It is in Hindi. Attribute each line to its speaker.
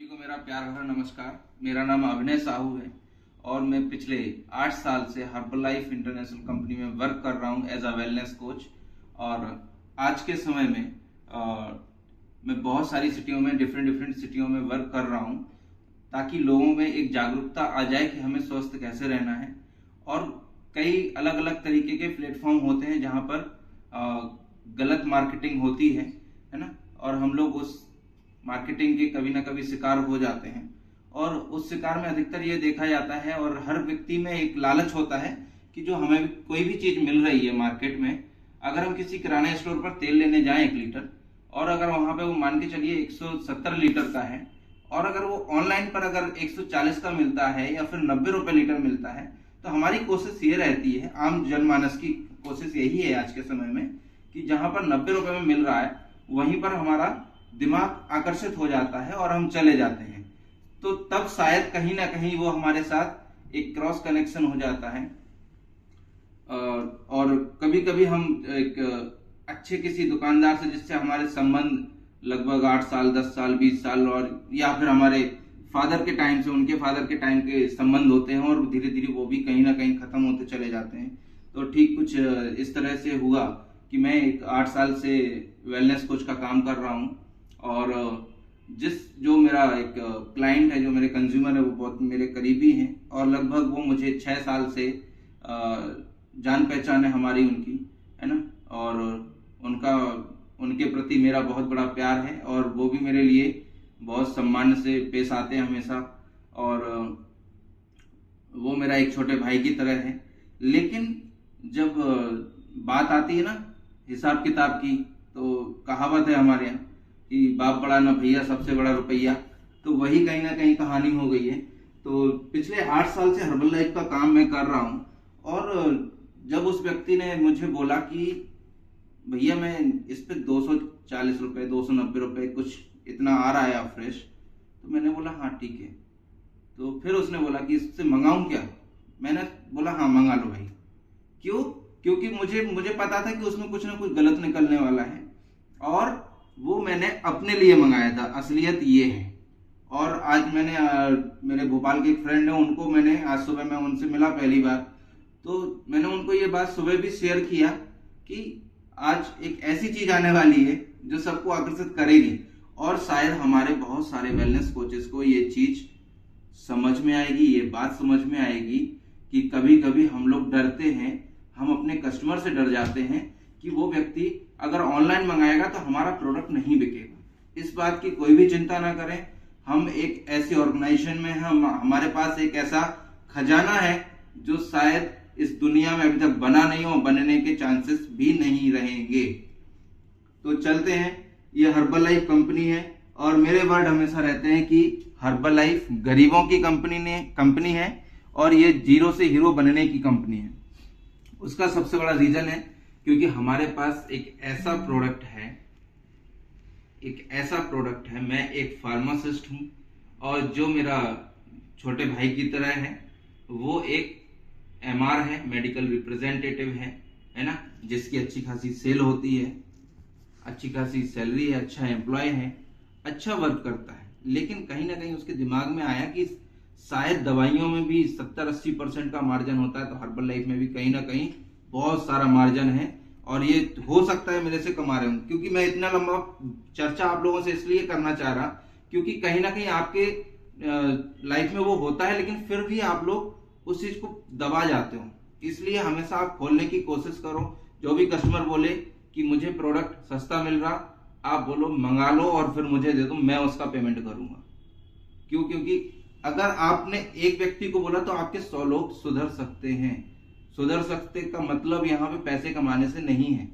Speaker 1: को मेरा प्यार भरा नमस्कार। मेरा नाम अभिनय साहू है और मैं पिछले 8 साल से हर्बलाइफ इंटरनेशनल कंपनी में वर्क कर रहा हूं एज अ वेलनेस कोच। और आज के समय में मैं बहुत सारी सिटियों में डिफरेंट सिटियों में वर्क कर रहा हूं ताकि लोगों में एक जागरूकता आ जाए कि हमें स्वस्थ कैसे रहना है। और कई अलग अलग तरीके के प्लेटफॉर्म होते हैं जहां पर गलत मार्केटिंग होती है ना, और हम लोग उस मार्केटिंग के कभी ना कभी शिकार हो जाते हैं। और उस शिकार में अधिकतर ये देखा जाता है और हर व्यक्ति में एक लालच होता है कि जो हमें कोई भी चीज मिल रही है मार्केट में, अगर हम किसी किराना स्टोर पर तेल लेने जाएं 1 लीटर और अगर वहां पे वो मान के चलिए 170 लीटर का है और अगर वो ऑनलाइन पर अगर 140 का मिलता है या फिर 90 रुपए लीटर मिलता है, तो हमारी कोशिश ये रहती है, आम जनमानस की कोशिश यही है आज के समय में कि जहां पर 90 रुपए में मिल रहा है वहीं पर हमारा दिमाग आकर्षित हो जाता है और हम चले जाते हैं। तो तब शायद कहीं ना कहीं वो हमारे साथ एक क्रॉस कनेक्शन हो जाता है। और कभी कभी हम एक अच्छे किसी दुकानदार से जिससे हमारे संबंध लगभग 8 साल 10 साल 20 साल और या फिर हमारे फादर के टाइम से उनके फादर के टाइम के संबंध होते हैं और धीरे धीरे वो भी कहीं ना कहीं खत्म होते चले जाते हैं। तो ठीक कुछ इस तरह से हुआ कि मैं एक 8 साल से वेलनेस कोच का काम कर रहा हूँ और जो मेरा एक क्लाइंट है, जो मेरे कंज्यूमर है, वो बहुत मेरे करीबी हैं और लगभग वो मुझे 6 साल से जान पहचान है हमारी उनकी, है ना। और उनके प्रति मेरा बहुत बड़ा प्यार है और वो भी मेरे लिए बहुत सम्मान से पेश आते हैं हमेशा। और वो मेरा एक छोटे भाई की तरह है। लेकिन जब बात आती है ना हिसाब किताब की, तो कहावत है हमारे यहाँ कि बाप बड़ा ना भैया, सबसे बड़ा रुपया। तो वही कहीं ना कहीं कहानी हो गई है। तो पिछले 8 साल से हर्बलाइफ का काम मैं कर रहा हूँ और जब उस व्यक्ति ने मुझे बोला कि भैया मैं इस पे 240 रुपए 290 रुपए कुछ इतना आ रहा है फ्रेश, तो मैंने बोला हाँ ठीक है। तो फिर उसने बोला कि इससे मंगाऊं क्या? मैंने बोला हाँ मंगा लो भाई। क्यों? क्योंकि मुझे पता था कि उसमें कुछ ना कुछ गलत निकलने वाला है और वो मैंने अपने लिए मंगाया था। असलियत ये है। और आज मैंने मेरे भोपाल के एक फ्रेंड है, उनको मैंने आज सुबह मैं उनसे मिला पहली बार, तो मैंने उनको ये बात सुबह भी शेयर किया कि आज एक ऐसी चीज आने वाली है जो सबको आकर्षित करेगी और शायद हमारे बहुत सारे वेलनेस कोचेस को ये चीज समझ में आएगी, ये बात समझ में आएगी कि कभी कभी हम लोग डरते हैं, हम अपने कस्टमर से डर जाते हैं कि वो व्यक्ति अगर ऑनलाइन मंगाएगा तो हमारा प्रोडक्ट नहीं बिकेगा। इस बात की कोई भी चिंता ना करें। हम एक ऐसी ऑर्गेनाइजेशन में हमारे पास एक ऐसा खजाना है जो शायद इस दुनिया में अभी तक बना नहीं हो, बनने के चांसेस भी नहीं रहेंगे। तो चलते हैं। ये हर्बलाइफ कंपनी है और मेरे वर्ड हमेशा रहते हैं कि हर्बलाइफ गरीबों की कंपनी है और ये जीरो से हीरो बनने की कंपनी है। उसका सबसे बड़ा रीजन है क्योंकि हमारे पास एक ऐसा प्रोडक्ट है, मैं एक फार्मासिस्ट हूं और जो मेरा छोटे भाई की तरह है वो एक MR है, मेडिकल रिप्रेजेंटेटिव है ना, जिसकी अच्छी खासी सेल होती है, अच्छी खासी सैलरी है, अच्छा एम्प्लॉय है, अच्छा वर्क करता है। लेकिन कहीं ना कहीं उसके दिमाग में आया कि शायद दवाइयों में भी 70-80% का मार्जिन होता है, तो हर्बलाइफ में भी कहीं ना कहीं बहुत सारा मार्जिन है और ये हो सकता है मेरे से कमा रहे हूँ। क्योंकि मैं इतना लंबा चर्चा आप लोगों से इसलिए करना चाह रहा क्योंकि कहीं ना कहीं आपके लाइफ में वो होता है लेकिन फिर भी आप लोग उस चीज को दबा जाते हो। इसलिए हमेशा आप खोलने की कोशिश करो। जो भी कस्टमर बोले कि मुझे प्रोडक्ट सस्ता मिल रहा, आप बोलो मंगा लो और फिर मुझे दे दो, मैं उसका पेमेंट करूंगा। क्यों? क्योंकि अगर आपने एक व्यक्ति को बोला तो आपके 100 लोग सुधर सकते हैं। सुधर सकते का मतलब यहाँ पे पैसे कमाने से नहीं है।